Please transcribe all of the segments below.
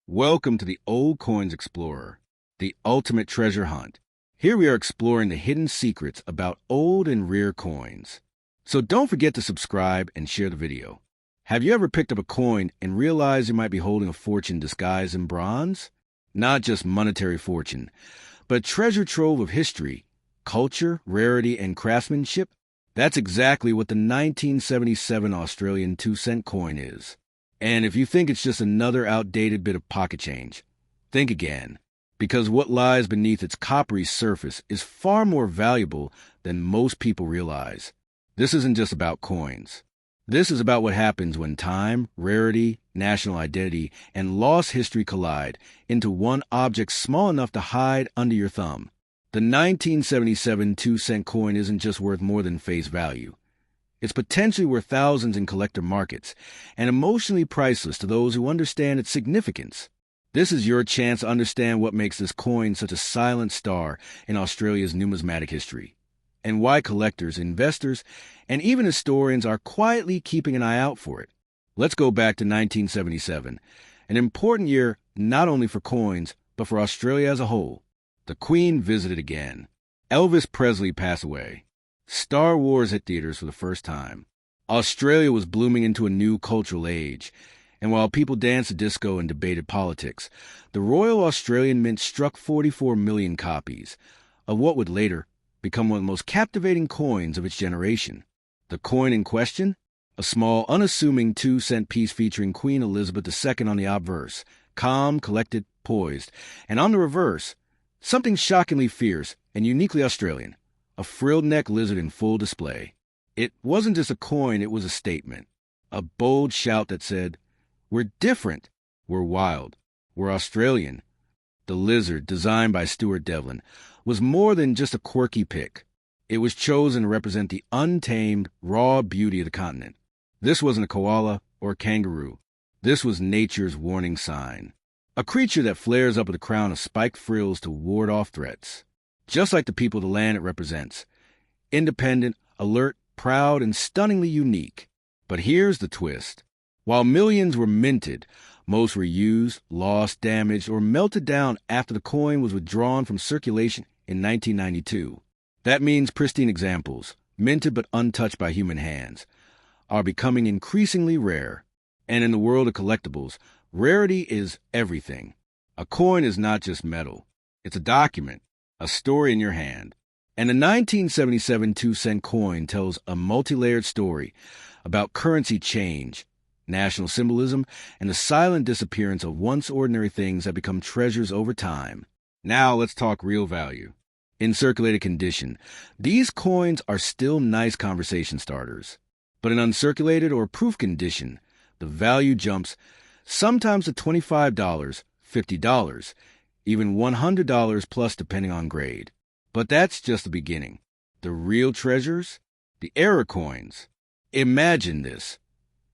Welcome to the Old Coins Explorer, the ultimate treasure hunt. Here we are exploring the hidden secrets about old and rare coins. So don't forget to subscribe and share the video. Have you ever picked up a coin and realized you might be holding a fortune disguised in bronze? Not just monetary fortune, but a treasure trove of history, culture, rarity, and craftsmanship? That's exactly what the 1977 Australian 2-cent coin is. And if you think it's just another outdated bit of pocket change, think again, because what lies beneath its coppery surface is far more valuable than most people realize. This isn't just about coins. This is about what happens when time, rarity, national identity, and lost history collide into one object small enough to hide under your thumb. The 1977 2-cent coin isn't just worth more than face value. It's potentially worth thousands in collector markets and emotionally priceless to those who understand its significance. This is your chance to understand what makes this coin such a silent star in Australia's numismatic history, and why collectors, investors, and even historians are quietly keeping an eye out for it. Let's go back to 1977, an important year not only for coins, but for Australia as a whole. The Queen visited again. Elvis Presley passed away. Star Wars hit theaters for the first time. Australia was blooming into a new cultural age, and while people danced to disco and debated politics, the Royal Australian Mint struck 44 million copies of what would later become one of the most captivating coins of its generation. The coin in question? A small, unassuming 2-cent piece featuring Queen Elizabeth II on the obverse, calm, collected, poised, and on the reverse, something shockingly fierce and uniquely Australian. A frilled-neck lizard in full display. It wasn't just a coin, it was a statement. A bold shout that said, "We're different. We're wild. We're Australian." The lizard, designed by Stuart Devlin, was more than just a quirky pick. It was chosen to represent the untamed, raw beauty of the continent. This wasn't a koala or a kangaroo. This was nature's warning sign. A creature that flares up with a crown of spiked frills to ward off threats. Just like the people of the land it represents. Independent, alert, proud, and stunningly unique. But here's the twist. While millions were minted, most were used, lost, damaged, or melted down after the coin was withdrawn from circulation in 1992. That means pristine examples, minted but untouched by human hands, are becoming increasingly rare. And in the world of collectibles, rarity is everything. A coin is not just metal. It's a document. A story in your hand. And the 1977 2-cent coin tells a multi-layered story about currency change, national symbolism, and the silent disappearance of once ordinary things that become treasures over time. Now let's talk real value. In circulated condition, these coins are still nice conversation starters. But in uncirculated or proof condition, the value jumps sometimes to $25, $50, even $100 plus depending on grade. But that's just the beginning. The real treasures? The error coins. Imagine this.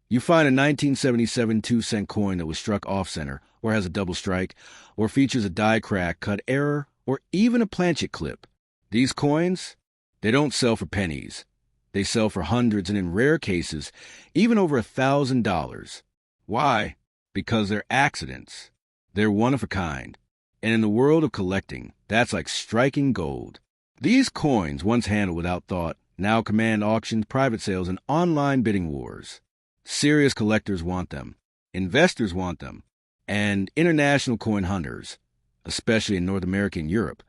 You find a 1977 2-cent coin that was struck off-center, or has a double strike, or features a die crack, cut error, or even a planchet clip. These coins? They don't sell for pennies. They sell for hundreds, and in rare cases, even over $1,000. Why? Because they're accidents. They're one of a kind. And in the world of collecting, that's like striking gold. These coins, once handled without thought, now command auctions, private sales, and online bidding wars. Serious collectors want them. Investors want them. And international coin hunters, especially in North America and Europe,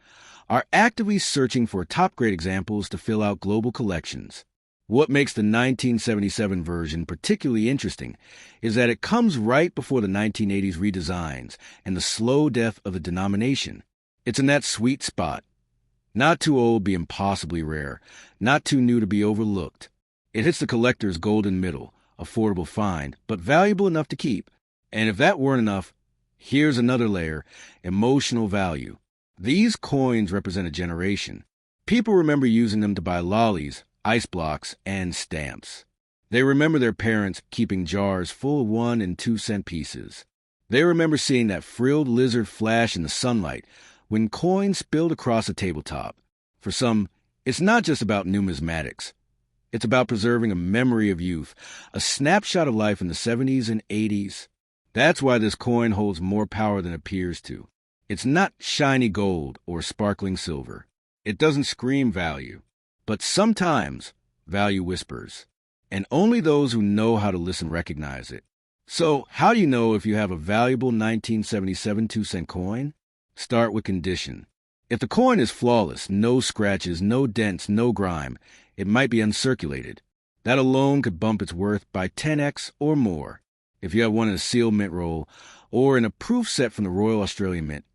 are actively searching for top-grade examples to fill out global collections. What makes the 1977 version particularly interesting is that it comes right before the 1980s redesigns and the slow death of the denomination. It's in that sweet spot. Not too old to be impossibly rare, not too new to be overlooked. It hits the collector's golden middle, affordable find, but valuable enough to keep. And if that weren't enough, here's another layer, emotional value. These coins represent a generation. People remember using them to buy lollies, ice blocks, and stamps. They remember their parents keeping jars full of 1- and 2-cent pieces. They remember seeing that frilled lizard flash in the sunlight when coins spilled across a tabletop. For some, it's not just about numismatics. It's about preserving a memory of youth, a snapshot of life in the 70s and 80s. That's why this coin holds more power than it appears to. It's not shiny gold or sparkling silver. It doesn't scream value. But sometimes value whispers. And only those who know how to listen recognize it. So, how do you know if you have a valuable 1977 2-cent coin? Start with condition. If the coin is flawless, no scratches, no dents, no grime, it might be uncirculated. That alone could bump its worth by 10x or more. If you have one in a sealed mint roll or in a proof set from the Royal Australian Mint,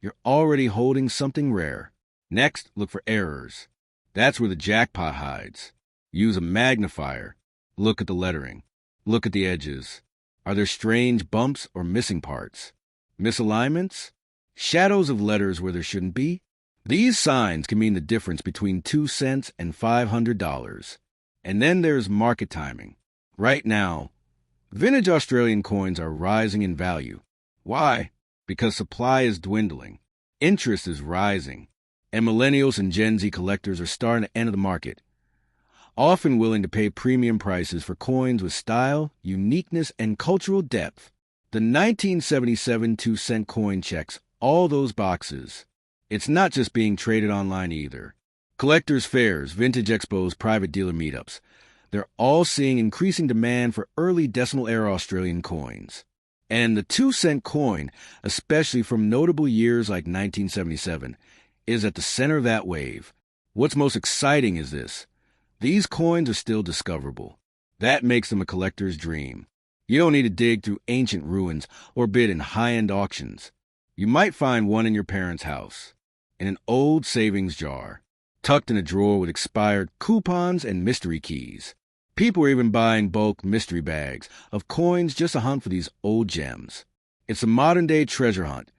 you're already holding something rare. Next, look for errors. That's where the jackpot hides. Use a magnifier. Look at the lettering. Look at the edges. Are there strange bumps or missing parts? Misalignments? Shadows of letters where there shouldn't be? These signs can mean the difference between 2 cents and $500. And then there's market timing. Right now, vintage Australian coins are rising in value. Why? Because supply is dwindling. Interest is rising. And millennials and Gen Z collectors are starting to enter the market, often willing to pay premium prices for coins with style, uniqueness, and cultural depth. The 1977 2-cent coin checks all those boxes. It's not just being traded online either. Collectors' fairs, vintage expos, private dealer meetups, they're all seeing increasing demand for early decimal-era Australian coins. And the 2-cent coin, especially from notable years like 1977, is at the center of that wave. What's most exciting is this. These coins are still discoverable. That makes them a collector's dream. You don't need to dig through ancient ruins or bid in high-end auctions. You might find one in your parents' house, in an old savings jar, tucked in a drawer with expired coupons and mystery keys. People are even buying bulk mystery bags of coins just to hunt for these old gems. It's a modern-day treasure hunt,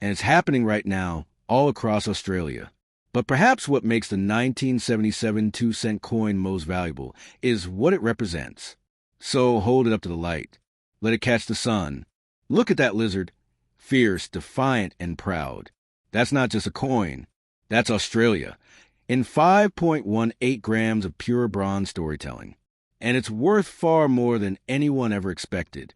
and it's happening right now all across Australia. But perhaps what makes the 1977 2-cent coin most valuable is what it represents. So hold it up to the light. Let it catch the sun. Look at that lizard. Fierce, defiant, and proud. That's not just a coin. That's Australia. In 5.18 grams of pure bronze storytelling. And it's worth far more than anyone ever expected.